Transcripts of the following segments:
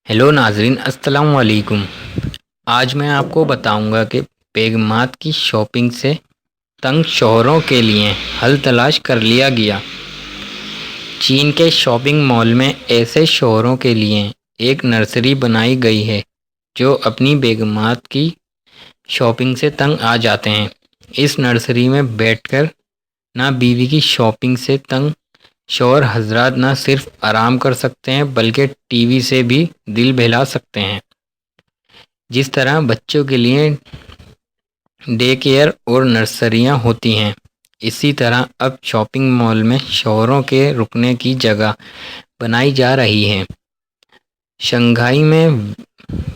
Hello नाजरीन, अस्सलाम वालेकुम। आज मैं आपको बताऊंगा कि बेगमात की शॉपिंग से तंग शौहरों के लिए हल तलाश कर लिया गया। चीन के शॉपिंग मॉल में ऐसे शौहरों के लिए एक नर्सरी बनाई गई है जो अपनी बेगमात की शॉपिंग से तंग आ जाते हैं। इस नर्सरी में बैठकर ना बीवी की शॉपिंग से तंग शौहर हजरात न सिर्फ आराम कर सकते हैं बल्कि टीवी से भी दिल बहला सकते हैं। जिस तरह बच्चों के लिए डे केयर और नर्सरियां होती हैं, इसी तरह अब शॉपिंग मॉल में शौहरों के रुकने की जगह बनाई जा रही है। शंघाई में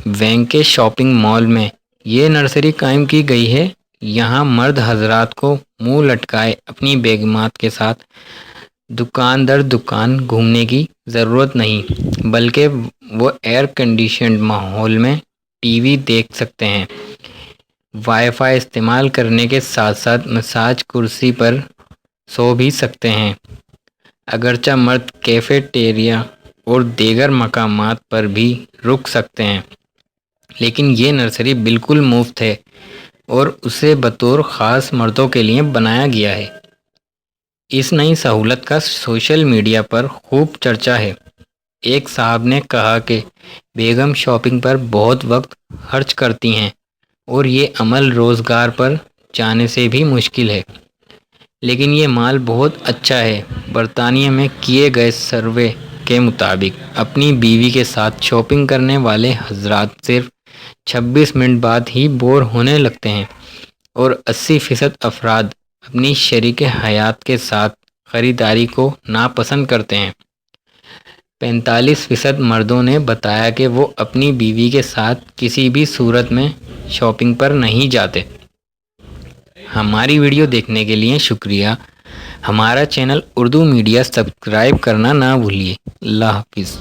वैंके शॉपिंग मॉल में ये नर्सरी कायम की गई है। यहाँ मर्द हजरात को मुंह लटकाए अपनी बेगमात के साथ दुकान दर दुकान घूमने की ज़रूरत नहीं, बल्कि वो एयर कंडीशन्ड माहौल में टीवी देख सकते हैं, वाईफाई इस्तेमाल करने के साथ साथ मसाज कुर्सी पर सो भी सकते हैं। अगरचा मर्द कैफेटेरिया और दीगर मकामात पर भी रुक सकते हैं, लेकिन ये नर्सरी बिल्कुल मुफ्त है और उसे बतौर ख़ास मर्दों के लिए बनाया गया है। इस नई सहूलत का सोशल मीडिया पर खूब चर्चा है। एक साहब ने कहा कि बेगम शॉपिंग पर बहुत वक्त खर्च करती हैं और ये अमल रोज़गार पर जाने से भी मुश्किल है, लेकिन ये माल बहुत अच्छा है। बरतानिया में किए गए सर्वे के मुताबिक अपनी बीवी के साथ शॉपिंग करने वाले हजरात सिर्फ 26 मिनट बाद ही बोर होने लगते हैं और 80% अफराद अपनी शरीके हयात के साथ ख़रीदारी को नापसंद करते हैं। 45% मर्दों ने बताया कि वो अपनी बीवी के साथ किसी भी सूरत में शॉपिंग पर नहीं जाते। हमारी वीडियो देखने के लिए शुक्रिया। हमारा चैनल उर्दू मीडिया सब्सक्राइब करना ना भूलिए। अल्लाह हाफिज़।